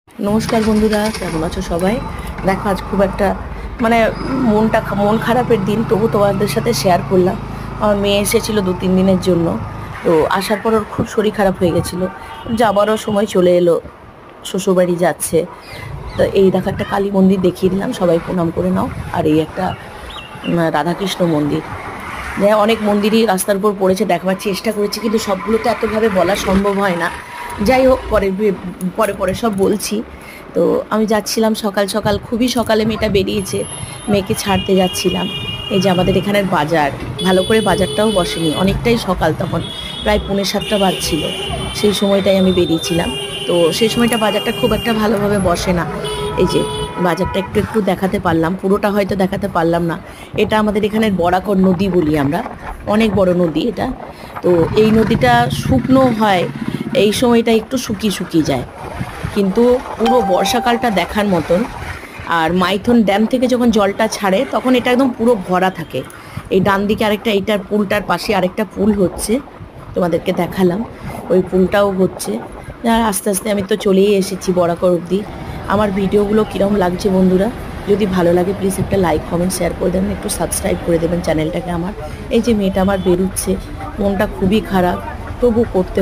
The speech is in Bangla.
नमस्कार बंधुरा केमन आछो सबाई। देखो आज खूब एक মানে मन खारापेर दिन तबु তোমাদের সাথে শেয়ার করলাম। আমার মেয়ে এসেছিল 2-3 দিনের জন্য। তো আসার পর ওর খুব শরীর খারাপ হয়ে গেছিল। যাবারও সময় চলে এলো, শ্বশুরবাড়ি যাচ্ছে। তো এই দেখো একটা কালী মন্দির দেখিয়ে দিলাম, সবাই প্রণাম করে নাও। আর এই একটা রাধাকৃষ্ণ মন্দির। অনেক মন্দিরই রাস্তার উপর পড়েছে, দেখবার চেষ্টা করেছি কিন্তু সবগুলো তো এতভাবে বলা সম্ভব হয় না। যাই হোক পরে পরে পরে সব বলছি। তো আমি যাচ্ছিলাম সকাল সকাল, খুবই সকালে মেয়েটা বেরিয়েছে, মেয়েকে ছাড়তে যাচ্ছিলাম। এই যে আমাদের এখানের বাজার, ভালো করে বাজারটাও বসেনি, অনেকটাই সকাল, তখন প্রায় 6:45 বাজছিল। সেই সময়টাই আমি বেরিয়েছিলাম। তো সেই সময়টা বাজারটা খুব একটা ভালোভাবে বসে না। এই যে বাজারটা একটু একটু দেখাতে পারলাম, পুরোটা হয়তো দেখাতে পারলাম না। এটা আমাদের এখানের বরাকর নদী বলি আমরা, অনেক বড় নদী এটা। তো এই নদীটা শুকনো হয়, এই সময়টা একটু শুকিয়ে শুকিয়ে যায়, কিন্তু পুরো বর্ষাকালটা দেখার মতন। আর মাইথন ড্যাম থেকে যখন জলটা ছাড়ে তখন এটা একদম পুরো ভরা থাকে। এই ডান দিকে আরেকটা, এইটার পুলটার পাশে আরেকটা পুল হচ্ছে, তোমাদেরকে দেখালাম, ওই পুলটাও হচ্ছে। আস্তে আস্তে আমি তো চলেই এসেছি বরাকর অবধি। আমার ভিডিওগুলো কীরকম লাগছে বন্ধুরা, যদি ভালো লাগে প্লিজ একটা লাইক কমেন্ট শেয়ার করে দেবেন, একটু সাবস্ক্রাইব করে দেবেন চ্যানেলটাকে আমার। এই যে মেয়েটা আমার বেরোচ্ছে, মনটা খুবই খারাপ, তবু করতে